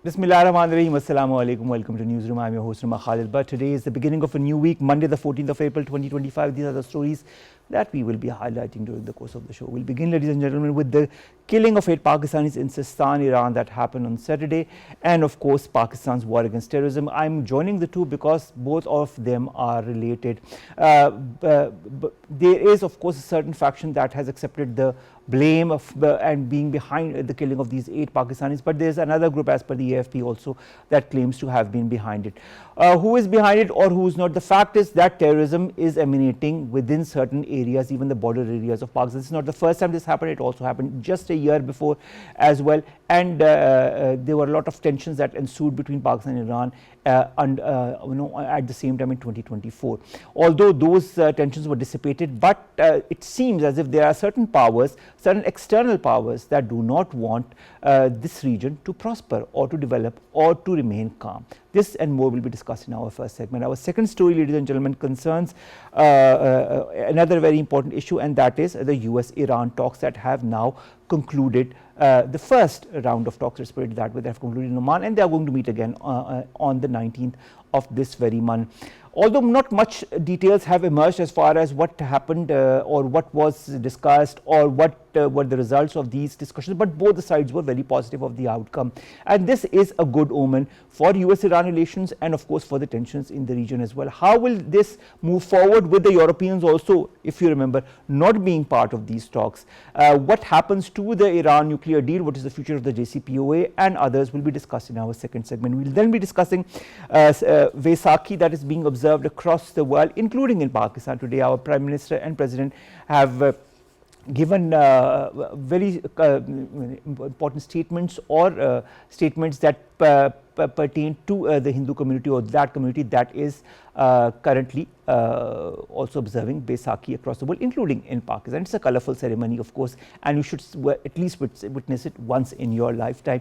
Bismillahirrahmanirrahim. Assalamu alaikum. Welcome to Newsroom. I'm your host, Khalid. But today is the beginning of a new week, Monday, the 14th of April, 2025. These are the stories that we will be highlighting during the course of the show. We'll begin, ladies and gentlemen, with the killing of 8 Pakistanis in Sistan, Iran, that happened on Saturday, and of course, Pakistan's war against terrorism. I'm joining the two because both of them are related. There is, of course, a certain faction that has accepted the blame of and being behind the killing of these 8 Pakistanis, but there's another group, as per the AFP, also that claims to have been behind it. Who is behind it or who is not? The fact is that terrorism is emanating within certain areas, even the border areas of Pakistan. This is not the first time this happened. It also happened just a year before as well, and there were a lot of tensions that ensued between Pakistan and Iran at the same time in 2024. Although those tensions were dissipated, but it seems as if there are certain powers, certain external powers, that do not want this region to prosper or to develop or to remain calm. This and more will be discussed in our first segment. Our second story, ladies and gentlemen, concerns another very important issue, and that is the US-Iran talks that have now concluded. The first round of talks, let's put it that way, they have concluded in Oman, and they are going to meet again on the 19th of this very month. Although not much details have emerged as far as what happened or what was discussed or what were the results of these discussions, but both the sides were very positive of the outcome, and this is a good omen for US-Iran relations and of course for the tensions in the region as well. How will this move forward with the Europeans also, if you remember, not being part of these talks? What happens to the Iran nuclear deal? What is the future of the JCPOA? And others will be discussed in our second segment. We will then be discussing Vaisakhi that is being observed across the world, including in Pakistan today. Our Prime Minister and President have given very important statements or statements that pertain to the Hindu community or that community that is currently also observing Baisakhi across the world, including in Pakistan. It's a colorful ceremony, of course, and you should at least witness it once in your lifetime.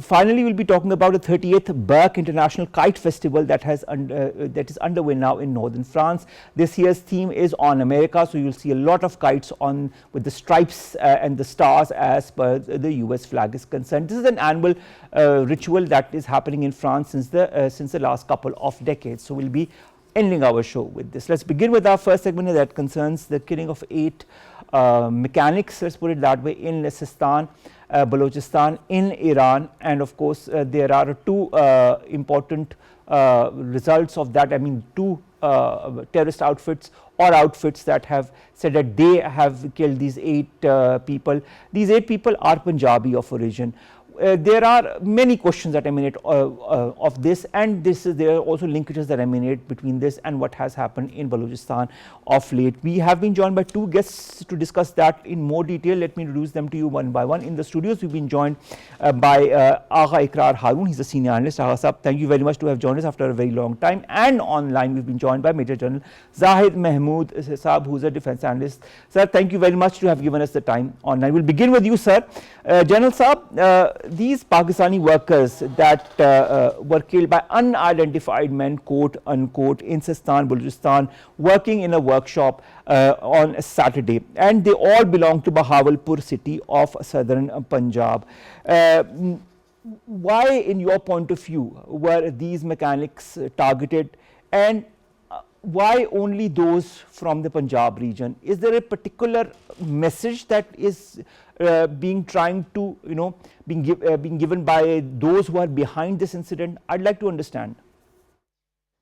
Finally, we'll be talking about the 38th Burke International Kite Festival that is underway now in northern France. This year's theme is on America, so you'll see a lot of kites on with the stripes and the stars as per the US flag is concerned. This is an annual ritual that is happening in France since the last couple of decades. So we'll be ending our show with this. Let's begin with our first segment that concerns the killing of 8 mechanics, let's put it that way, in Sistan, Balochistan in Iran, and of course there are two important results of that. I mean, two terrorist outfits or outfits that have said that they have killed these 8 people. These 8 people are Punjabi of origin. There are many questions that emanate of this, and there are also linkages that emanate between this and what has happened in Balochistan of late. We have been joined by 2 guests to discuss that in more detail. Let me introduce them to you one by one. In the studios, we've been joined by Agha Iqrar Haroon. He's a senior analyst. Agha Sahab, thank you very much to have joined us after a very long time. And online, we've been joined by Major General Zahid Mahmood Sahab, who's a defense analyst. Sir, thank you very much to have given us the time online. We'll begin with you, sir. General Sahab, these Pakistani workers that were killed by unidentified men, quote unquote, in Sistan, Balochistan, working in a workshop on Saturday, and they all belong to Bahawalpur city of southern Punjab. Why, in your point of view, were these mechanics targeted, and why only those from the Punjab region? Is there a particular message that is being given by those who are behind this incident? I'd like to understand.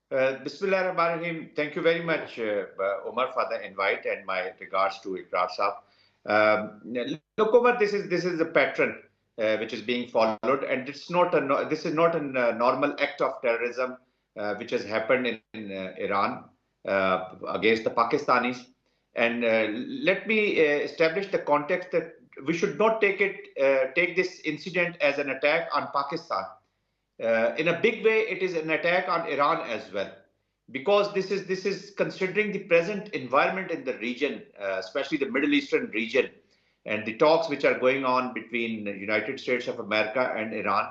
Bismillahirrahmanirrahim. Thank you very much, Omar, for the invite, and my regards to Iqrar Sahab. Look, Omar, this is a pattern which is being followed, and this is not a normal act of terrorism which has happened in Iran against the Pakistanis. And let me establish the context that we should not take this incident as an attack on Pakistan. In a big way, it is an attack on Iran as well, because this is considering the present environment in the region, especially the Middle Eastern region, and the talks which are going on between the United States of America and Iran.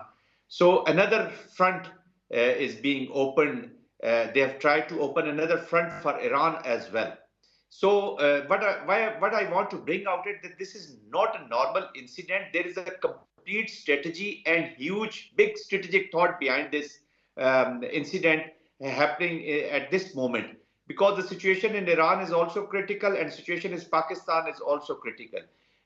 So another front is being opened. They have tried to open another front for Iran as well. So what I want to bring out is that this is not a normal incident. There is a complete strategy and huge, big strategic thought behind this incident happening at this moment, because the situation in Iran is also critical and situation in Pakistan is also critical.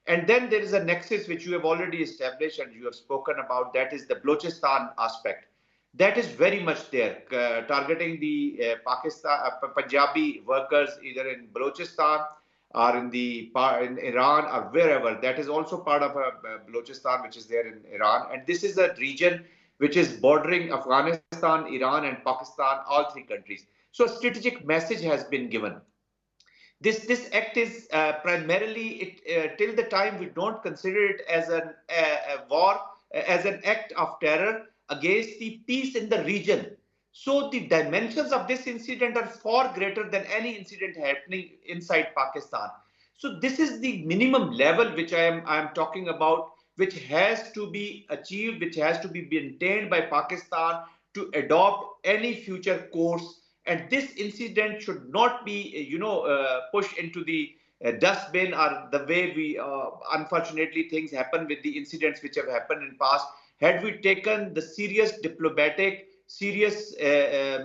And then there is a nexus which you have already established and you have spoken about, that is the Balochistan aspect. That is very much there, targeting the Punjabi workers either in Balochistan or in Iran or wherever. That is also part of Balochistan, which is there in Iran. And this is a region which is bordering Afghanistan, Iran, and Pakistan, all three countries. So a strategic message has been given. This act is primarily, till the time we don't consider it as a war, as an act of terror against the peace in the region. So the dimensions of this incident are far greater than any incident happening inside Pakistan. So this is the minimum level which I am talking about, which has to be achieved, which has to be maintained by Pakistan to adopt any future course. And this incident should not be, pushed into the dustbin, or the way we, unfortunately, things happen with the incidents which have happened in past. Had we taken the serious diplomatic, serious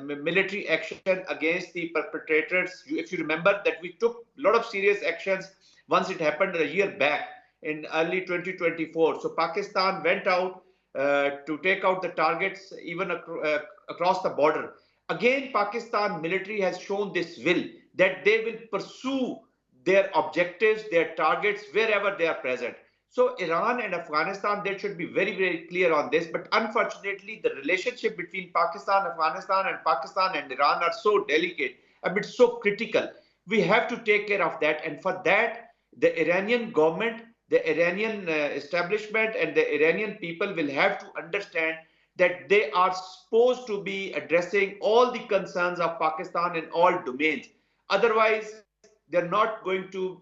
military action against the perpetrators, if you remember that we took a lot of serious actions once it happened a year back in early 2024. So Pakistan went out to take out the targets even across the border. Again, Pakistan military has shown this will, that they will pursue their objectives, their targets wherever they are present. So Iran and Afghanistan, they should be very, very clear on this. But unfortunately, the relationship between Pakistan, Afghanistan, and Pakistan and Iran are so delicate, so critical. We have to take care of that. And for that, the Iranian government, the Iranian establishment, and the Iranian people will have to understand that they are supposed to be addressing all the concerns of Pakistan in all domains. Otherwise, they're not going to,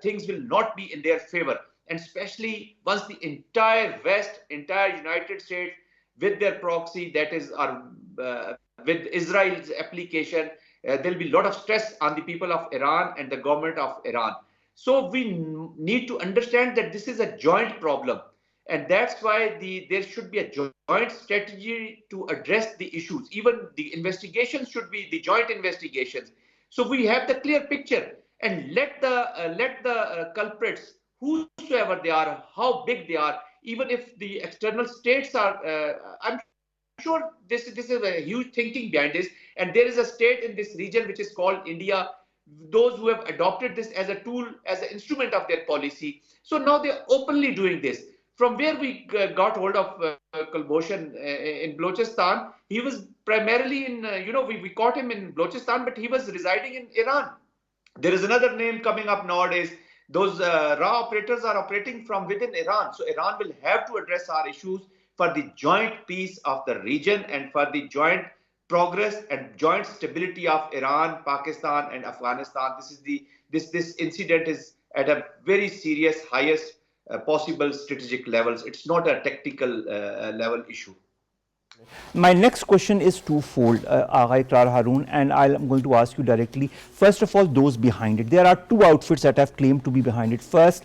things will not be in their favor. And especially once the entire West, entire United States, with their proxy, that is, with Israel's application, there'll be a lot of stress on the people of Iran and the government of Iran. So we need to understand that this is a joint problem. And that's why there should be a joint strategy to address the issues. Even the investigations should be the joint investigations. So we have the clear picture, and let the culprits, whosoever they are, how big they are, even if the external states are, I'm sure this is a huge thinking behind this. And there is a state in this region which is called India, those who have adopted this as a tool, as an instrument of their policy. So now they're openly doing this. From where we got hold of Kulbhushan in Balochistan, he was primarily in, we caught him in Balochistan, but he was residing in Iran. There is another name coming up nowadays. Those raw operators are operating from within Iran. So Iran will have to address our issues for the joint peace of the region and for the joint progress and joint stability of Iran, Pakistan, and Afghanistan. This incident is at a very serious, highest possible strategic levels. It's not a tactical level issue. My next question is twofold, Agha, Iqrar, Haroon, and I'm going to ask you directly. First of all, those behind it. There are two outfits that have claimed to be behind it. First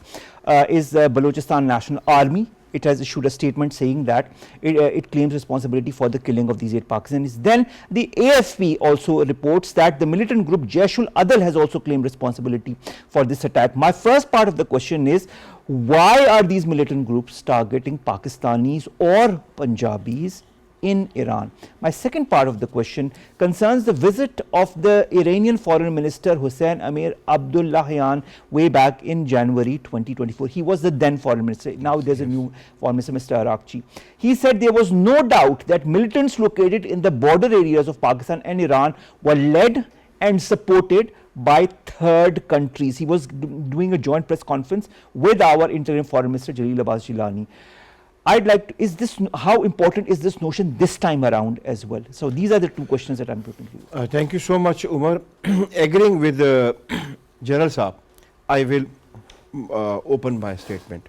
is the Balochistan National Army. It has issued a statement saying that it claims responsibility for the killing of these 8 Pakistanis. Then the AFP also reports that the militant group Jaish-ul-Adl has also claimed responsibility for this attack. My first part of the question is, why are these militant groups targeting Pakistanis or Punjabis in Iran? My second part of the question concerns the visit of the Iranian Foreign Minister Hossein Amir-Abdollahian way back in January 2024. He was the then Foreign Minister. Now there's a new Foreign Minister, Mr. Arakchi. He said there was no doubt that militants located in the border areas of Pakistan and Iran were led and supported by third countries. He was doing a joint press conference with our interim Foreign Minister Jalil Abbas Jilani. I'd like to, how important is this notion this time around as well? So these are the two questions that I'm putting to you. Thank you so much, Omar. Agreeing with General Saab, I will open my statement.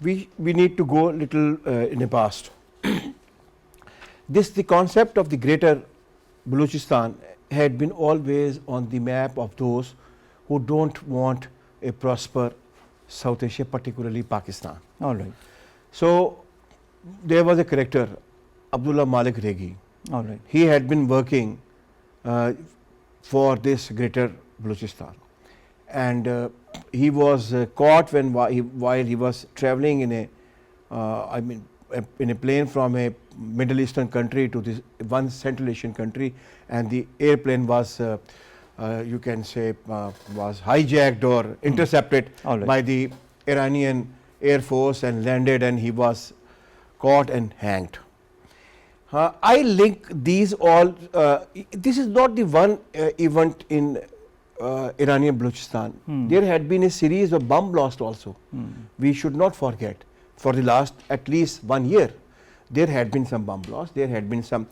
We need to go a little in the past. The concept of the greater Balochistan had been always on the map of those who don't want a prosper, South Asia, particularly Pakistan. All right. So there was a character, Abdullah Malik Regi. All right. He had been working for this greater Balochistan, and he was caught while he was traveling in a plane from a Middle Eastern country to this one Central Asian country, and the airplane was you can say was hijacked or intercepted by the Iranian Air Force and landed, and he was caught and hanged. I link these all, this is not the one event in Iranian Balochistan. There had been a series of bomb blasts also. We should not forget, for the last at least 1 year, there had been some bomb blasts, there had been some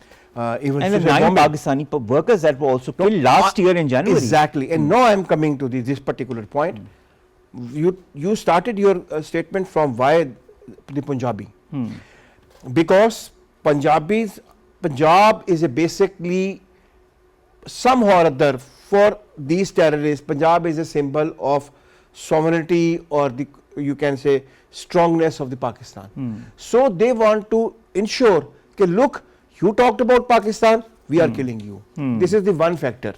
even and the 9 Pakistani workers that were also killed last year in January. Exactly. And now I am coming to this particular point. You started your statement from why the Punjabi. Because Punjab is a basically somehow or other for these terrorists. Punjab is a symbol of sovereignty, or you can say strongness of the Pakistan. So they want to ensure that, look, you talked about Pakistan, we are killing you. This is the one factor.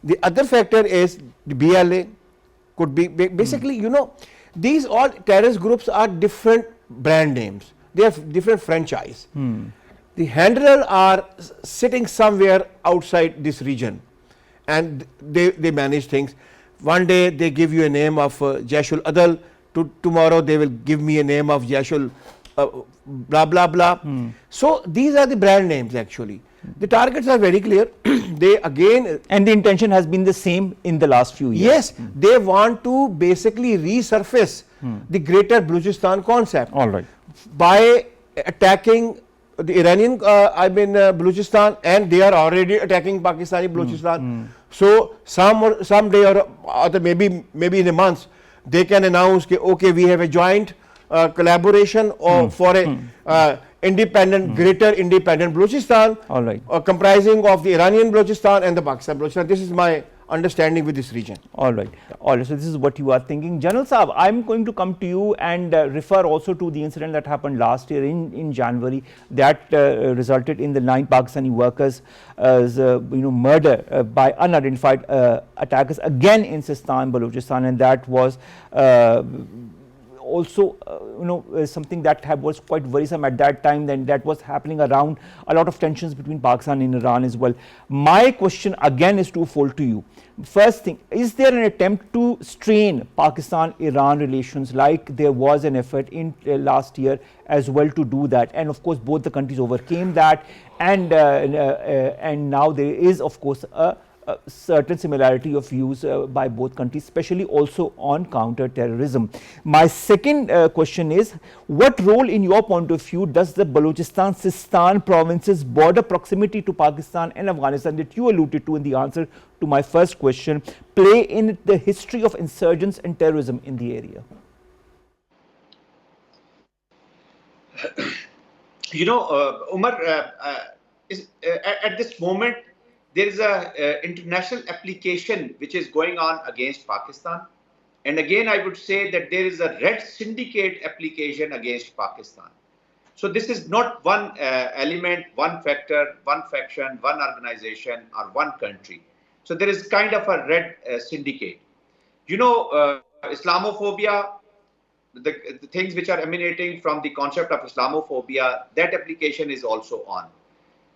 The other factor is the BLA could be basically, you know, these all terrorist groups are different brand names. They have different franchise. The handlers are sitting somewhere outside this region, and they manage things. One day they give you a name of Jaishul Adal, tomorrow they will give me a name of Jaishul blah blah blah. So these are the brand names actually. The targets are very clear. They again, and the intention has been the same in the last few years. Yes, they want to basically resurface the greater Balochistan concept. All right. By attacking the Iranian Balochistan, and they are already attacking Pakistani Balochistan. So someday or other, maybe in a month, they can announce that, okay, we have a joint collaboration for a independent, greater independent Balochistan, all right, comprising of the Iranian Balochistan and the Pakistan Balochistan. This is my understanding with this region. All right. All right. So this is what you are thinking. General Saab, I'm going to come to you and refer also to the incident that happened last year in January that resulted in the 9 Pakistani workers murder by unidentified attackers again in Sistan, Balochistan, and that was also something that was quite worrisome at that time. Then that was happening around a lot of tensions between Pakistan and Iran as well. My question again is twofold to you. First thing, is there an attempt to strain Pakistan-Iran relations, like there was an effort in last year as well to do that, and of course both the countries overcame that, and now there is of course a certain similarity of views by both countries, especially also on counter-terrorism. My second question is, what role in your point of view does the Balochistan Sistan province's border proximity to Pakistan and Afghanistan that you alluded to in the answer to my first question play in the history of insurgents and terrorism in the area? Umar, at this moment, there is a international application which is going on against Pakistan. And again, I would say that there is a red syndicate application against Pakistan. So this is not one element, one factor, one faction, one organization, or one country. So there is kind of a red syndicate. Islamophobia, the things which are emanating from the concept of Islamophobia, that application is also on.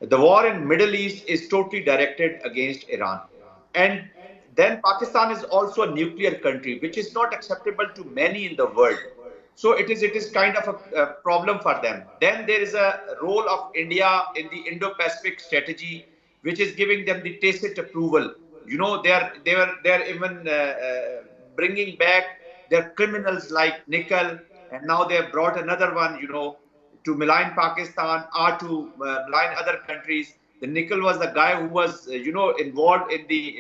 The war in Middle East is totally directed against Iran. And then Pakistan is also a nuclear country, which is not acceptable to many in the world. So it is kind of a problem for them. Then there is a role of India in the Indo-Pacific strategy, which is giving them the tacit approval. They are even bringing back their criminals like Nickel, and now they have brought another one, to malign Pakistan or to malign other countries. The Nickel was the guy who was, involved in the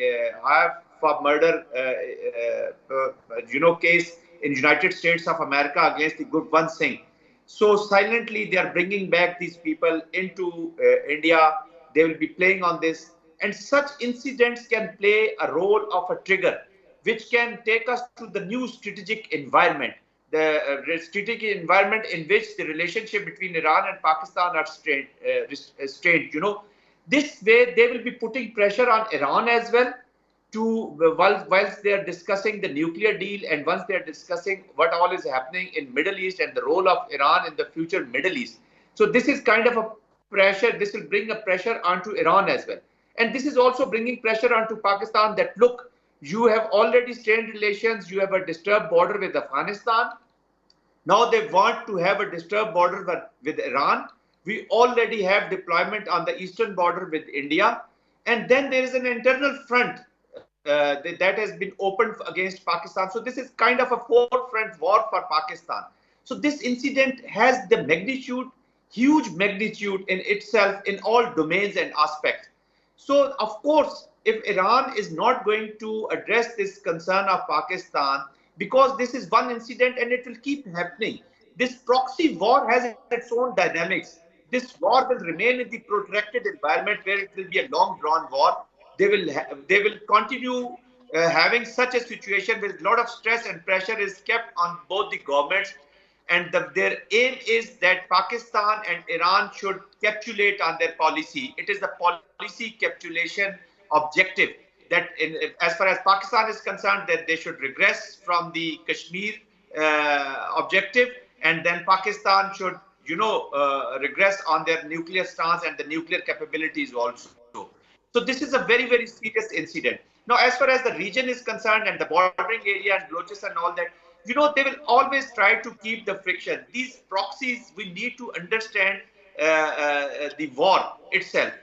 for murder, case in United States of America against the Gurban Singh. So silently they are bringing back these people into India. They will be playing on this, and such incidents can play a role of a trigger which can take us to the new strategic environment, the strategic environment in which the relationship between Iran and Pakistan are strained. This way they will be putting pressure on Iran as well to whilst they are discussing the nuclear deal, and once they are discussing what all is happening in Middle East and the role of Iran in the future Middle East. So this is kind of a pressure. This will bring a pressure onto Iran as well, and this is also bringing pressure onto Pakistan that, look, you have already strained relations, you have a disturbed border with Afghanistan. Now they want to have a disturbed border with Iran. We already have deployment on the eastern border with India. And then there is an internal front that has been opened against Pakistan. So this is kind of a four-front war for Pakistan. So this incident has the magnitude, huge magnitude in itself in all domains and aspects. So of course, if Iran is not going to address this concern of Pakistan, because this is one incident and it will keep happening, this proxy war has its own dynamics. This war will remain in the protracted environment where it will be a long drawn war. They will continue having such a situation where a lot of stress and pressure is kept on both the governments, and their aim is that Pakistan and Iran should capitulate on their policy. It is the policy capitulation objective that as far as Pakistan is concerned, that they should regress from the Kashmir objective, and then Pakistan should regress on their nuclear stance and the nuclear capabilities also. So this is a very, very serious incident. Now, as far as the region is concerned and the bordering area and Bloches and all that, they will always try to keep the friction. These proxies, we need to understand the war itself,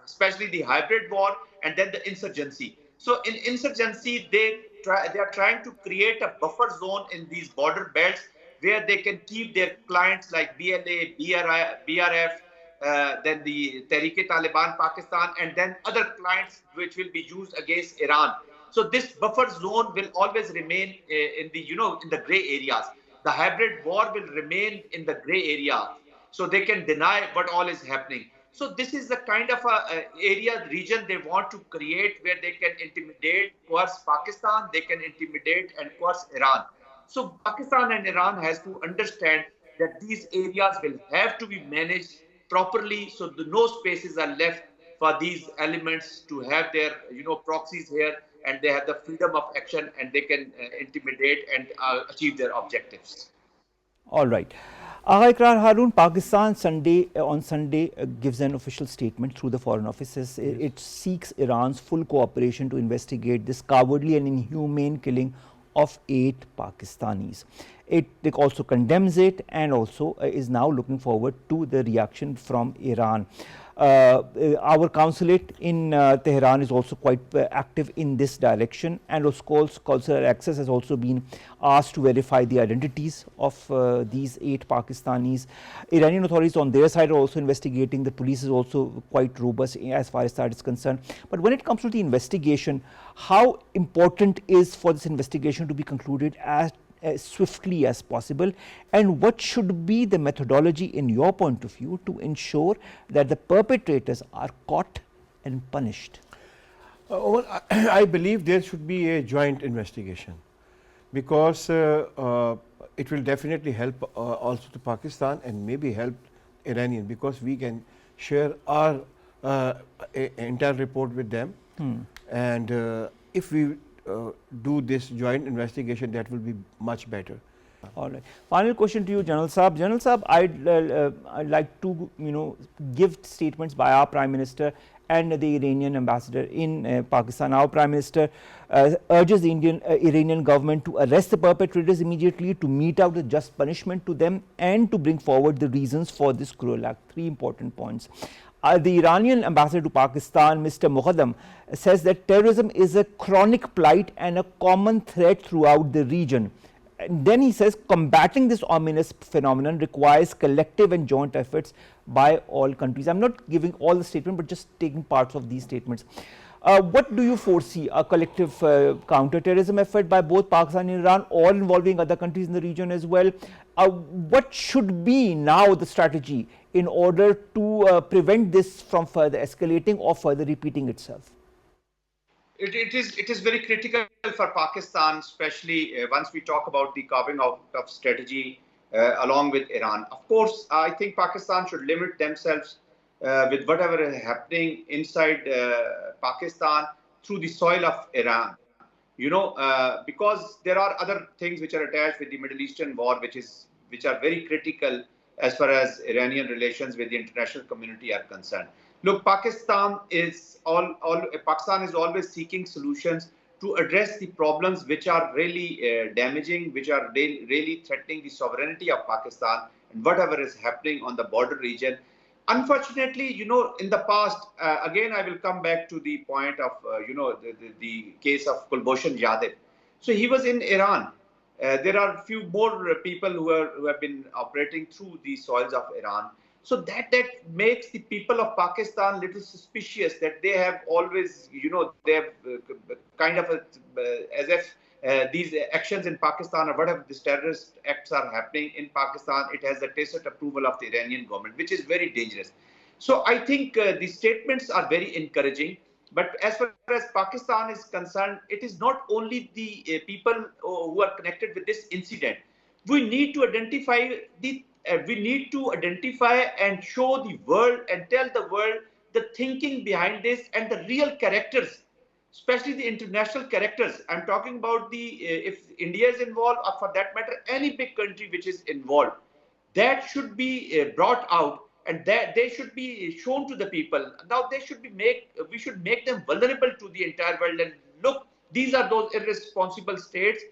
especially the hybrid war and then the insurgency. So in insurgency, they are trying to create a buffer zone in these border belts where they can keep their clients like BLA, BRF, then the Tehreek-e-Taliban Pakistan, and then other clients which will be used against Iran. So this buffer zone will always remain in the gray areas. The hybrid war will remain in the gray area, so they can deny what all is happening. So this is the kind of region they want to create where they can intimidate, coerce Pakistan, they can intimidate and coerce Iran. So Pakistan and Iran has to understand that these areas will have to be managed properly, so no spaces are left for these elements to have their proxies here, and they have the freedom of action and they can intimidate and achieve their objectives. All right. Agha Iqrar, Haroon, Pakistan on Sunday gives an official statement through the Foreign Office. It seeks Iran's full cooperation to investigate this cowardly and inhumane killing of 8 Pakistanis. It also condemns it and also is now looking forward to the reaction from Iran. Our consulate in Tehran is also quite active in this direction, and of course consular access has also been asked to verify the identities of these 8 Pakistanis. Iranian authorities on their side are also investigating. The police is also quite robust as far as that is concerned. But when it comes to the investigation, how important is for this investigation to be concluded as swiftly as possible, and what should be the methodology in your point of view to ensure that the perpetrators are caught and punished? Omar, I believe there should be a joint investigation, because it will definitely help also to Pakistan and maybe help Iranian, because we can share our entire report with them. And if we do this joint investigation, that will be much better. All right. Final question to you, General Saab. General Saab, I'd like to give statements by our Prime Minister and the Iranian ambassador in Pakistan. Our Prime Minister urges the Iranian government to arrest the perpetrators immediately, to mete out a just punishment to them, and to bring forward the reasons for this cruel act. 3 important points. The Iranian ambassador to Pakistan, Mr. Muqaddam, says that terrorism is a chronic plight and a common threat throughout the region. And then he says combating this ominous phenomenon requires collective and joint efforts by all countries. I'm not giving all the statement, but just taking parts of these statements. What do you foresee, a collective counter-terrorism effort by both Pakistan and Iran, all involving other countries in the region as well? What should be now the strategy in order to prevent this from further escalating or further repeating itself? It is very critical for Pakistan, especially once we talk about the carving out of strategy along with Iran. Of course, I think Pakistan should limit themselves with whatever is happening inside Pakistan through the soil of Iran. Because there are other things which are attached with the Middle Eastern war, which are very critical as far as Iranian relations with the international community are concerned. Look, Pakistan is always seeking solutions to address the problems which are really damaging, which are really threatening the sovereignty of Pakistan and whatever is happening on the border region. Unfortunately, in the past, again, I will come back to the point of, the case of Kulbhushan Yadav. So he was in Iran. There are a few more people who have been operating through the soils of Iran. So that makes the people of Pakistan little suspicious that they have always, they have kind of as if these actions in Pakistan or whatever these terrorist acts are happening in Pakistan, it has the tacit approval of the Iranian government, which is very dangerous. So I think the statements are very encouraging. But as far as Pakistan is concerned, it is not only the people who are connected with this incident. We need to identify and show the world and tell the world the thinking behind this and the real characters, especially the international characters. I'm talking about if India is involved, or for that matter, any big country which is involved, that should be brought out and that they should be shown to the people. Now we should make them vulnerable to the entire world. And look, these are those irresponsible states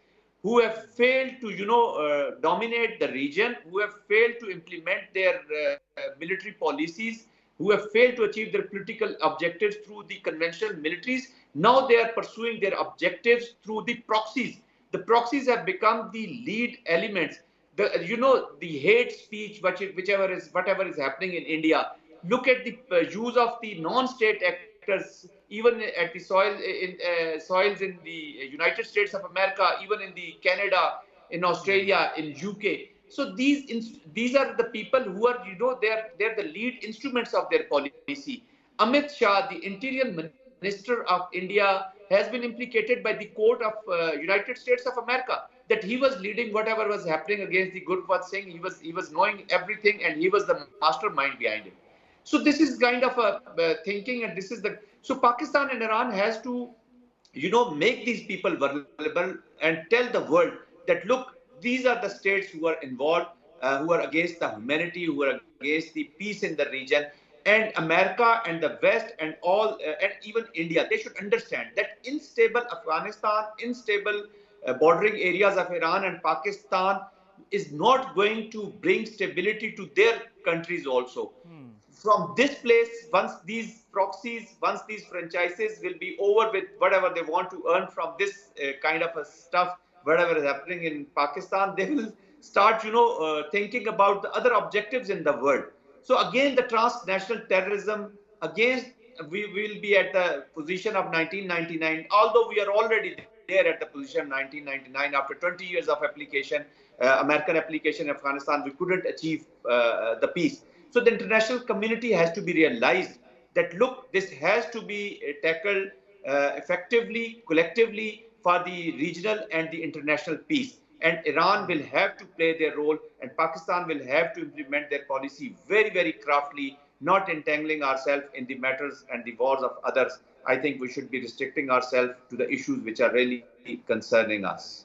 who have failed to, dominate the region, who have failed to implement their military policies, who have failed to achieve their political objectives through the conventional militaries. Now they are pursuing their objectives through the proxies. The proxies have become the lead elements. The hate speech, whatever is happening in India. Look at the use of the non-state actors, even at the soils in the United States of America, even in the Canada, in Australia, in UK. So these are the people who are, they're the lead instruments of their policy. Amit Shah, the Interior Minister of India, has been implicated by the court of United States of America that he was leading whatever was happening against the Gurprat Singh. He was knowing everything, and he was the mastermind behind it. So this is kind of a thinking, and so Pakistan and Iran has to, make these people vulnerable and tell the world that, look, these are the states who are involved, who are against the humanity, who are against the peace in the region. And America and the West and and even India, they should understand that unstable Afghanistan, unstable bordering areas of Iran and Pakistan is not going to bring stability to their countries also. From this place, once these proxies, once these franchises will be over with whatever they want to earn from this kind of a stuff, whatever is happening in Pakistan, they will start, thinking about the other objectives in the world. So again, the transnational terrorism, again, we will be at the position of 1999, although we are already there at the position of 1999 after 20 years of application, American application in Afghanistan, we couldn't achieve the peace. So the international community has to be realized that, look, this has to be tackled effectively, collectively for the regional and the international peace. And Iran will have to play their role, and Pakistan will have to implement their policy very, very craftily, not entangling ourselves in the matters and the wars of others. I think we should be restricting ourselves to the issues which are really concerning us.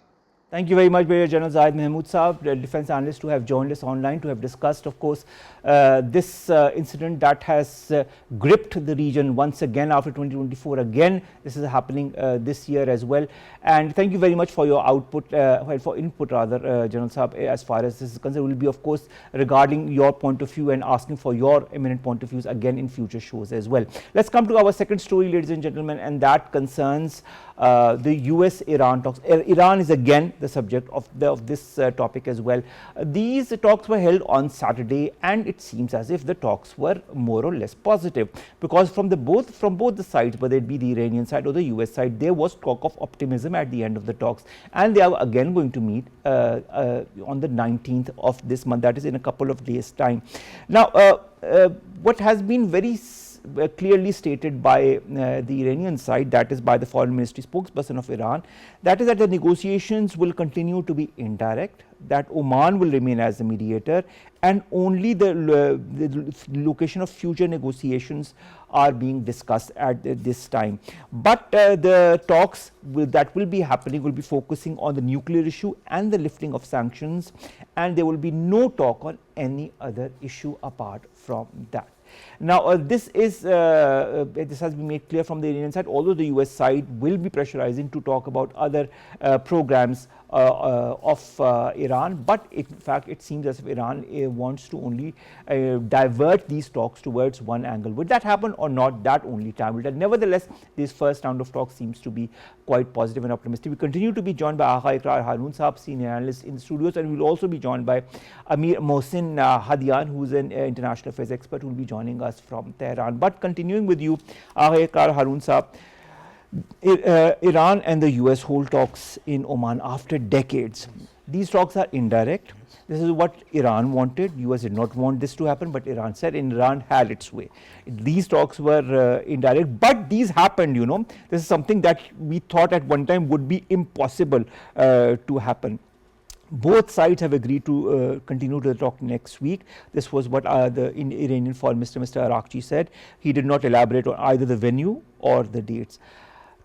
Thank you very much, Brigadier General Zahid Mahmood Saab, the defense analyst, to have joined us online to have discussed, of course, this incident that has gripped the region once again after 2024. Again, this is happening this year as well. And thank you very much for your input rather, General Saab, as far as this is concerned. We will be, of course, regarding your point of view and asking for your eminent point of views again in future shows as well. Let's come to our second story, ladies and gentlemen, and that concerns the US-Iran talks. Iran is again the subject of this topic as well. These talks were held on Saturday, and it seems as if the talks were more or less positive, because from both the sides, whether it be the Iranian side or the US side, there was talk of optimism at the end of the talks, and they are again going to meet on the 19th of this month, that is in a couple of days' time. Now, what has been very clearly stated by the Iranian side, that is by the foreign ministry spokesperson of Iran, that is that the negotiations will continue to be indirect, that Oman will remain as the mediator, and only the location of future negotiations are being discussed at this time. But the talks that will be happening will be focusing on the nuclear issue and the lifting of sanctions, and there will be no talk on any other issue apart from that. Now, this has been made clear from the Iranian side, although the US side will be pressurizing to talk about other programs of Iran, but in fact it seems as if Iran wants to only divert these talks towards one angle. Would that happen or not? That only time will tell. Nevertheless, this first round of talks seems to be quite positive and optimistic. We continue to be joined by Agha, Iqrar, Haroon Saab, senior analyst in the studios, and we will also be joined by Amir-Mohsen Hadian, who is an international affairs expert, who will be joining us from Tehran. But continuing with you, Agha, Iqrar, Haroon Saab, Iran and the US hold talks in Oman after decades. These talks are indirect. This is what Iran wanted. US did not want this to happen, but Iran said, and Iran had its way. These talks were indirect, but these happened, you know. This is something that we thought at one time would be impossible to happen. Both sides have agreed to continue to talk next week. This was what the Iranian foreign minister, Mr. Arakchi, said. He did not elaborate on either the venue or the dates.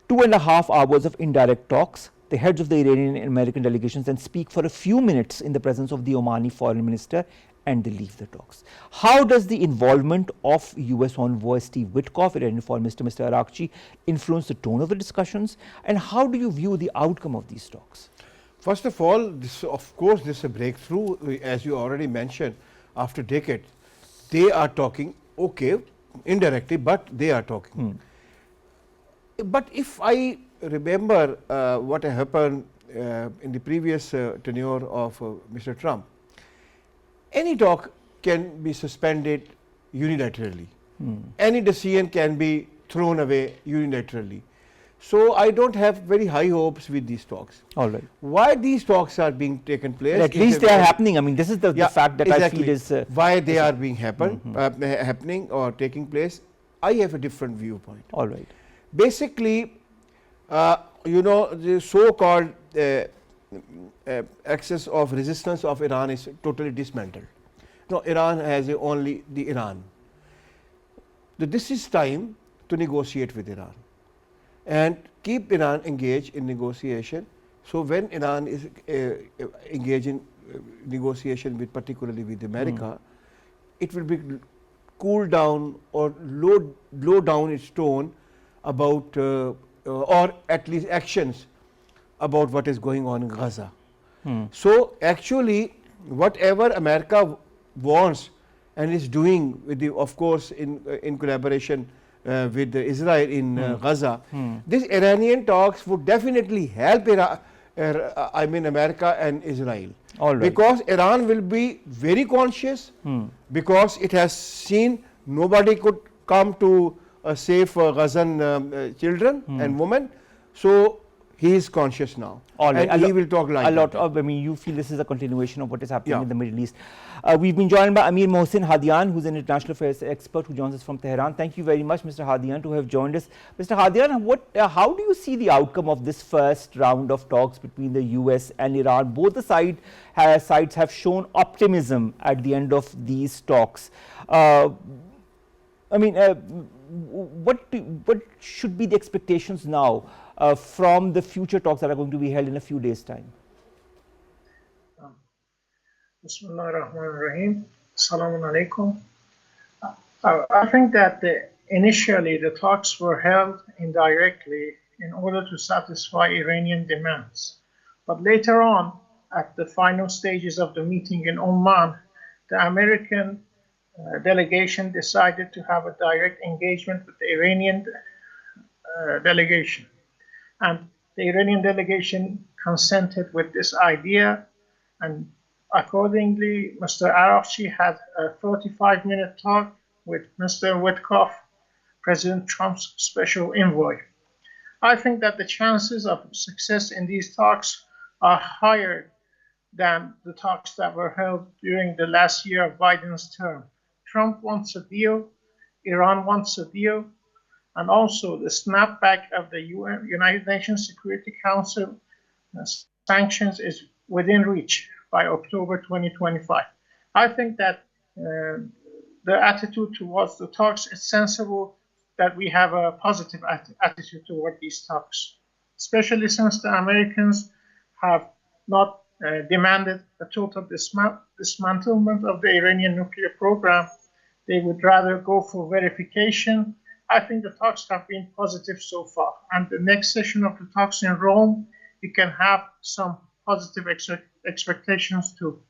2.5 hours of indirect talks. The heads of the Iranian and American delegations then speak for a few minutes in the presence of the Omani foreign minister, and they leave the talks. How does the involvement of US envoy Steve Witkoff, Iranian foreign minister, Mr. Arakchi, influence the tone of the discussions, and how do you view the outcome of these talks? First of all, this, of course, this is a breakthrough, as you already mentioned, after decades. They are talking, okay, indirectly, but they are talking. But if I remember what happened in the previous tenure of Mr. Trump, any talk can be suspended unilaterally. Any decision can be thrown away unilaterally. So I don't have very high hopes with these talks. All right. Why these talks are being taken place? At least they are happening. I mean, this is the fact that exactly. I feel is why they are being happening or taking place. I have a different viewpoint. All right. Basically, you know, the so-called axis of resistance of Iran is totally dismantled. No, Iran has only the Iran. This is time to negotiate with Iran and keep Iran engaged in negotiation. So when Iran is engaged in negotiation with, particularly with America, it will be cool down or low down its tone about or at least actions about what is going on in Gaza. So actually, whatever America wants and is doing with the, of course, in collaboration with Israel in Gaza, this Iranian talks would definitely help America and Israel. All right. Because Iran will be very conscious, because it has seen nobody could come to save Gazan children and women. So he is conscious now. All right. And he will talk like a lot that. of, I mean, you feel this is a continuation of what is happening in the Middle East. We've been joined by Amir-Mohsen Hadian, who's an international affairs expert who joins us from Tehran. Thank you very much, Mr. Hadian, to have joined us. Mr. Hadian, how do you see the outcome of this first round of talks between the US and Iran? Both the sides have shown optimism at the end of these talks. I mean, what should be the expectations now from the future talks that are going to be held in a few days' time? Bismillah ar-Rahman ar-Rahim. Assalamu alaikum. I think that initially the talks were held indirectly in order to satisfy Iranian demands. But later on, at the final stages of the meeting in Oman, the American delegation decided to have a direct engagement with the Iranian delegation. And the Iranian delegation consented with this idea, and accordingly, Mr. Arakchi had a 45-minute talk with Mr. Witkoff, President Trump's special envoy. I think that the chances of success in these talks are higher than the talks that were held during the last year of Biden's term. Trump wants a deal. Iran wants a deal, and also the snapback of the United Nations Security Council sanctions is within reach by October 2025. I think that the attitude towards the talks is sensible, that we have a positive attitude toward these talks, especially since the Americans have not demanded a total dismantlement of the Iranian nuclear program. They would rather go for verification. I think the talks have been positive so far. And the next session of the talks in Rome, we can have some positive expectations too.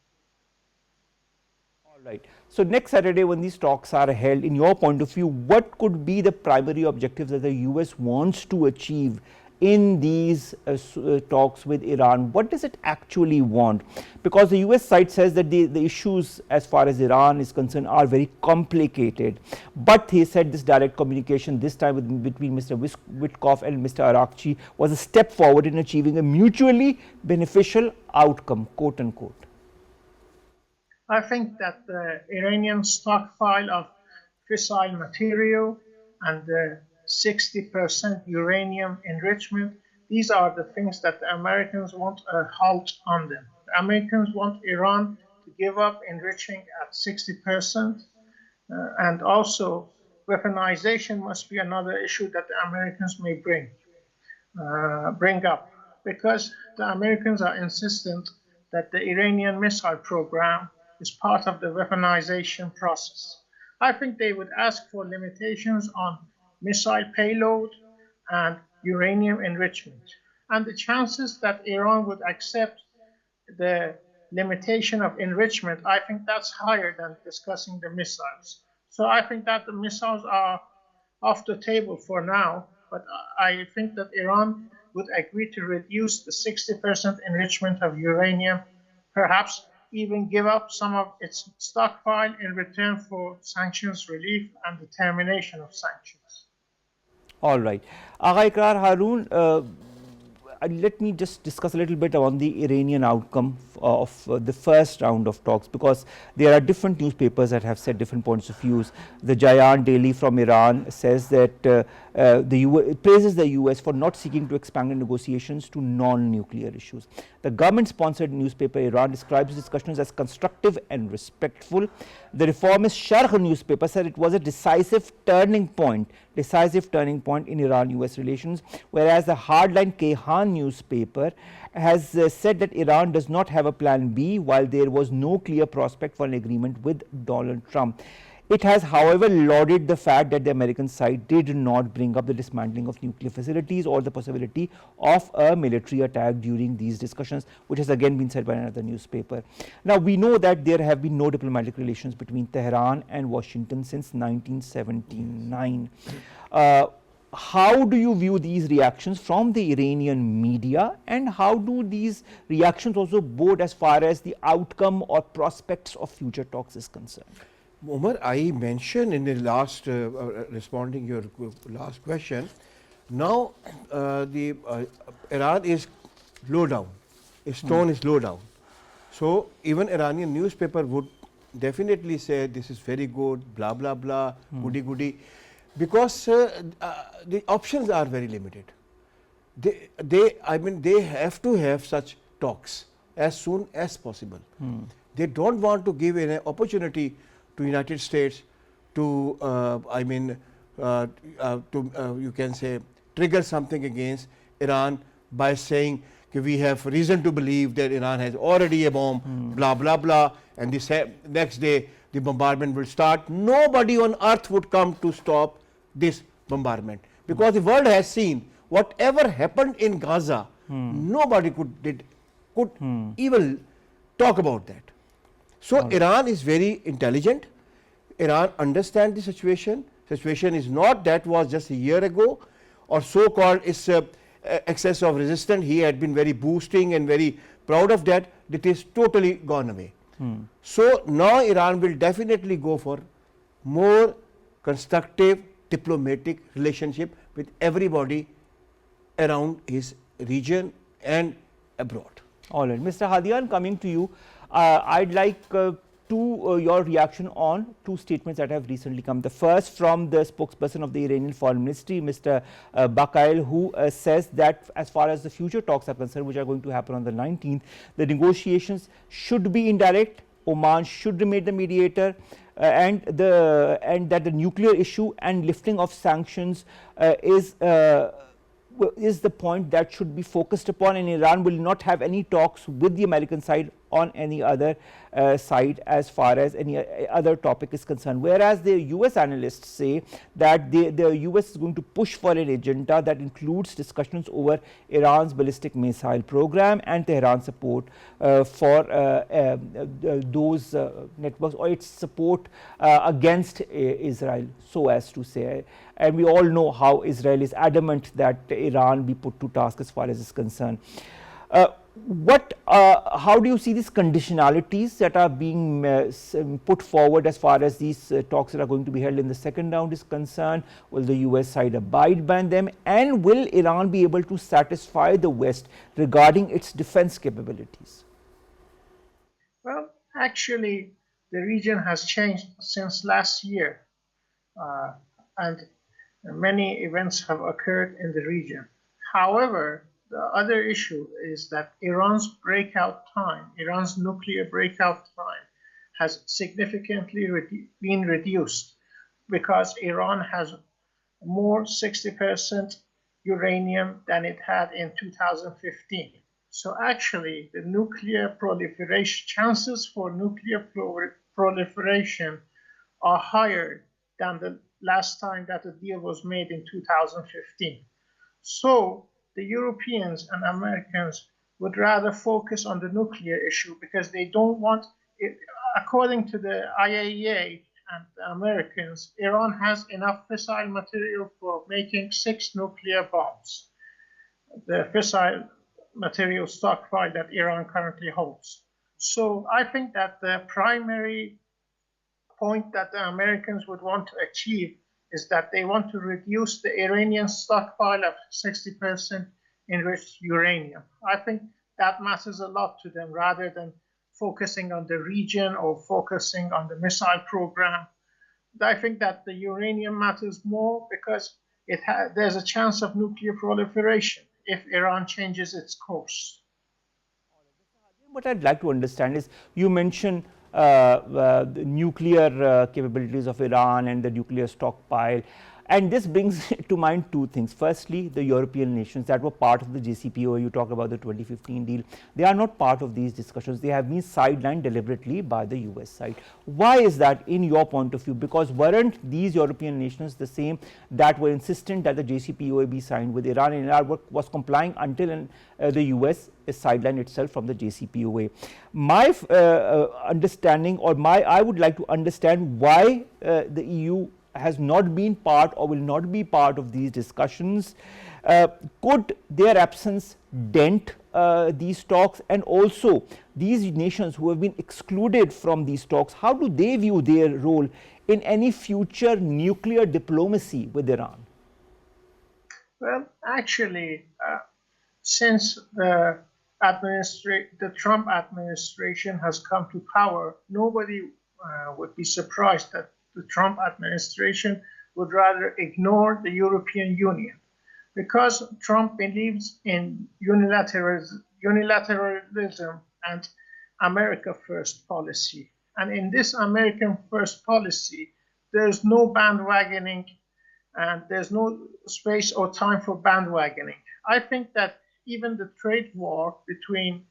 All right. So next Saturday, when these talks are held, in your point of view, what could be the primary objectives that the US wants to achieve in these talks with Iran? What does it actually want? Because the US side says that the issues as far as Iran is concerned are very complicated. But he said this direct communication this time between Mr. Witkoff and Mr. Arakchi was a step forward in achieving a mutually beneficial outcome, quote unquote. I think that the Iranian stockpile of fissile material and the 60% uranium enrichment, these are the things that the Americans want a halt on them. The Americans want Iran to give up enriching at 60%, and also weaponization must be another issue that the Americans may bring up, because the Americans are insistent that the Iranian missile program is part of the weaponization process. I think they would ask for limitations on missile payload and uranium enrichment. And the chances that Iran would accept the limitation of enrichment, I think that's higher than discussing the missiles. So I think that the missiles are off the table for now, but I think that Iran would agree to reduce the 60% enrichment of uranium, perhaps even give up some of its stockpile in return for sanctions relief and the termination of sanctions. All right. Agha, Iqrar, Haroon, let me just discuss a little bit on the Iranian outcome of the first round of talks, because there are different newspapers that have said different points of views. The Jayan Daily from Iran says that it praises the US for not seeking to expand the negotiations to non-nuclear issues. The government-sponsored newspaper Iran describes discussions as constructive and respectful. The reformist Sharq newspaper said it was a decisive turning point in Iran-US relations, whereas the hardline Kayhan newspaper has said that Iran does not have a plan B, while there was no clear prospect for an agreement with Donald Trump. It has, however, lauded the fact that the American side did not bring up the dismantling of nuclear facilities or the possibility of a military attack during these discussions, which has again been said by another newspaper. Now, we know that there have been no diplomatic relations between Tehran and Washington since 1979. How do you view these reactions from the Iranian media, and how do these reactions also bode as far as the outcome or prospects of future talks is concerned? Omar, I mentioned in the last, responding your last question, now Iran is low down, its tone is low down. So even Iranian newspaper would definitely say this is very good, blah, blah, blah, goody, goody, because the options are very limited. They have to have such talks as soon as possible. They don't want to give an opportunity to United States to, you can say, trigger something against Iran by saying we have reason to believe that Iran has already a bomb, blah, blah, blah, and the next day the bombardment will start. Nobody on earth would come to stop this bombardment, because the world has seen whatever happened in Gaza, nobody could even talk about that. So Iran is very intelligent. Iran understands the situation. Situation is not that was just a year ago, or so-called its excess of resistance. He had been very boosting and very proud of that. It is totally gone away. So now Iran will definitely go for more constructive diplomatic relationship with everybody around his region and abroad. All right. Mr. Hadian, coming to you, I'd like to your reaction on two statements that have recently come. The first from the spokesperson of the Iranian Foreign Ministry, Mr. Bakail, who says that as far as the future talks are concerned, which are going to happen on the 19th, the negotiations should be indirect. Oman should remain the mediator, and that the nuclear issue and lifting of sanctions is the point that should be focused upon, and Iran will not have any talks with the American side on any other side as far as any other topic is concerned. Whereas the US analysts say that the US is going to push for an agenda that includes discussions over Iran's ballistic missile program and Tehran's support for those networks, or its support against Israel, so as to say. And we all know how Israel is adamant that Iran be put to task as far as is concerned. How do you see these conditionalities that are being put forward as far as these talks that are going to be held in the second round is concerned? Will the US side abide by them, and will Iran be able to satisfy the West regarding its defense capabilities? Well, actually, the region has changed since last year, and many events have occurred in the region. However, the other issue is that Iran's nuclear breakout time has significantly been reduced, because Iran has more 60% uranium than it had in 2015. So actually, the chances for nuclear proliferation are higher than the last time that a deal was made in 2015. So the Europeans and Americans would rather focus on the nuclear issue, because they don't want it. According to the IAEA and the Americans, Iran has enough fissile material for making 6 nuclear bombs, the fissile material stockpile that Iran currently holds. So I think that the primary point that the Americans would want to achieve is that they want to reduce the Iranian stockpile of 60% enriched uranium. I think that matters a lot to them, rather than focusing on the region or focusing on the missile program. I think that the uranium matters more, because there's a chance of nuclear proliferation if Iran changes its course. What I'd like to understand is, you mentioned the nuclear capabilities of Iran and the nuclear stockpile, and this brings to mind two things. Firstly, the European nations that were part of the JCPOA. You talked about the 2015 deal. They are not part of these discussions. They have been sidelined deliberately by the US side. Why is that in your point of view? Because weren't these European nations the same that were insistent that the JCPOA be signed with Iran, and Iran was complying until the US sidelined itself from the JCPOA? My understanding, or I would like to understand why the EU has not been part or will not be part of these discussions. Could their absence dent these talks? And also, these nations who have been excluded from these talks, how do they view their role in any future nuclear diplomacy with Iran? Well, actually, since the Trump administration has come to power, nobody would be surprised that the Trump administration would rather ignore the European Union, because Trump believes in unilateralism and America First policy. And in this American First policy, there's no bandwagoning, and there's no space or time for bandwagoning. I think that even the trade war between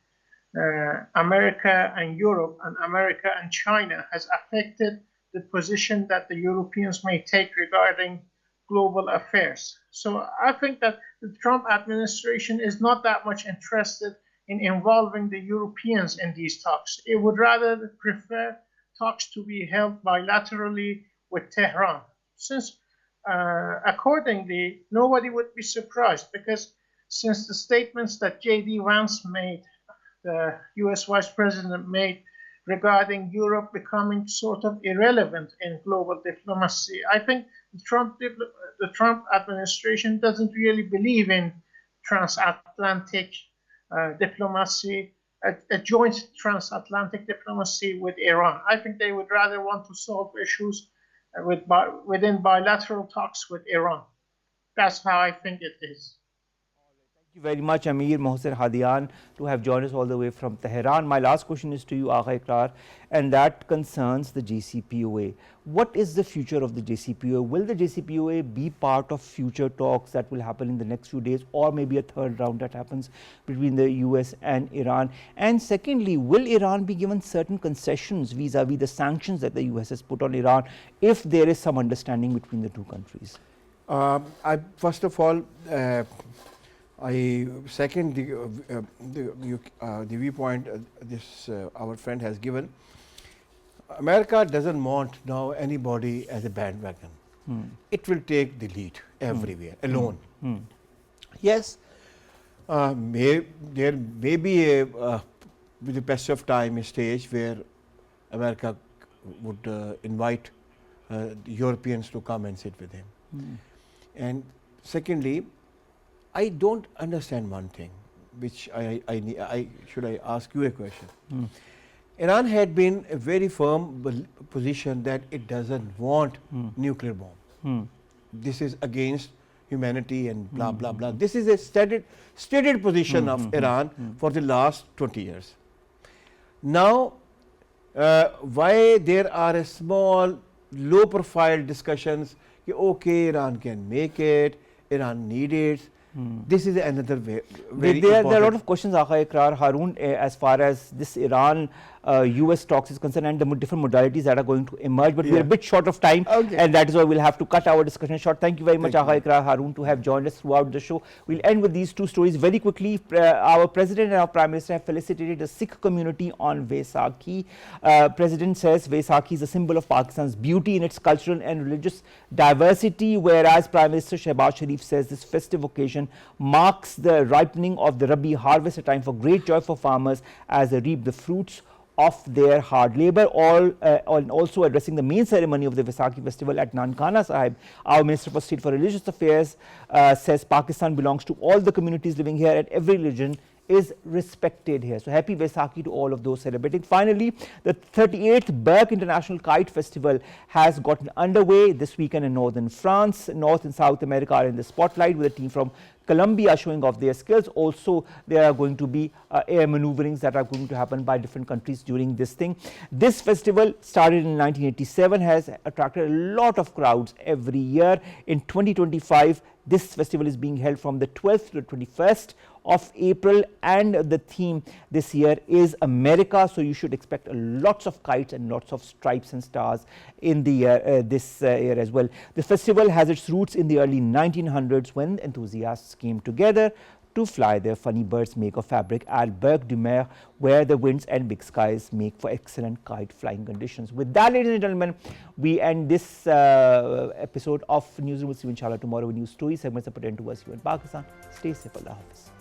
America and Europe and America and China has affected the position that the Europeans may take regarding global affairs. So I think that the Trump administration is not that much interested in involving the Europeans in these talks. It would rather prefer talks to be held bilaterally with Tehran. Since accordingly, nobody would be surprised, because since the statements that J.D. Vance made, the US Vice President made, regarding Europe becoming sort of irrelevant in global diplomacy, I think the Trump administration doesn't really believe in transatlantic diplomacy, a joint transatlantic diplomacy with Iran. I think they would rather want to solve issues within bilateral talks with Iran. That's how I think it is. Thank you very much, Amir-Mohsen Hadian, to have joined us all the way from Tehran. My last question is to you, Agha Iqrar, and that concerns the JCPOA. What is the future of the JCPOA? Will the JCPOA be part of future talks that will happen in the next few days, or maybe a third round that happens between the US and Iran? And secondly, will Iran be given certain concessions vis-a-vis the sanctions that the US has put on Iran if there is some understanding between the two countries? First of all, I second the viewpoint our friend has given. America doesn't want now anybody as a bandwagon. It will take the lead everywhere alone. Yes, there may be with the passage of time a stage where America would invite the Europeans to come and sit with him. And secondly, I don't understand one thing, which should I ask you a question. Iran had been a very firm position that it doesn't want nuclear bomb. This is against humanity and blah blah blah. This is a stated position of Iran for the last 20 years. Now, why there are a small, low profile discussions, okay, Iran can make it, Iran need it. This is another way. There are a lot of questions, Agha Iqrar, Haroon, as far as this Iran-US talks is concerned and the different modalities that are going to emerge, but we are a bit short of time, and that is why we'll have to cut our discussion short. Thank you very much, Agha Iqrar, Haroon, to have joined us throughout the show. We'll end with these two stories very quickly. Our President and our Prime Minister have felicitated the Sikh community on Vaisakhi. President says Vaisakhi is a symbol of Pakistan's beauty in its cultural and religious diversity, whereas Prime Minister Shehbaz Sharif says this festive occasion marks the ripening of the Rabi harvest, a time for great joy for farmers as they reap the fruits of their hard labor. Also addressing the main ceremony of the Vaisakhi festival at Nankana Sahib, our Minister for State for Religious Affairs says Pakistan belongs to all the communities living here and every religion is respected here. So happy Vaisakhi to all of those celebrating. Finally, the 38th Berck International Kite Festival has gotten underway this weekend in northern France. North and South America are in the spotlight with a team from Colombia showing off their skills. Also, there are going to be air maneuverings that are going to happen by different countries during this thing. This festival started in 1987, has attracted a lot of crowds every year. In 2025, this festival is being held from the 12th to the 21st of April, and the theme this year is America. So you should expect lots of kites and lots of stripes and stars in the this year as well. The festival has its roots in the early 1900s when enthusiasts came together to fly their funny birds made of fabric at Berck du Mer, where the winds and big skies make for excellent kite flying conditions. With that, ladies and gentlemen, we end this episode of Newsroom. We'll see you inshallah tomorrow with new stories, segments that pertain to us here in Pakistan. Stay safe. Allah Hafiz.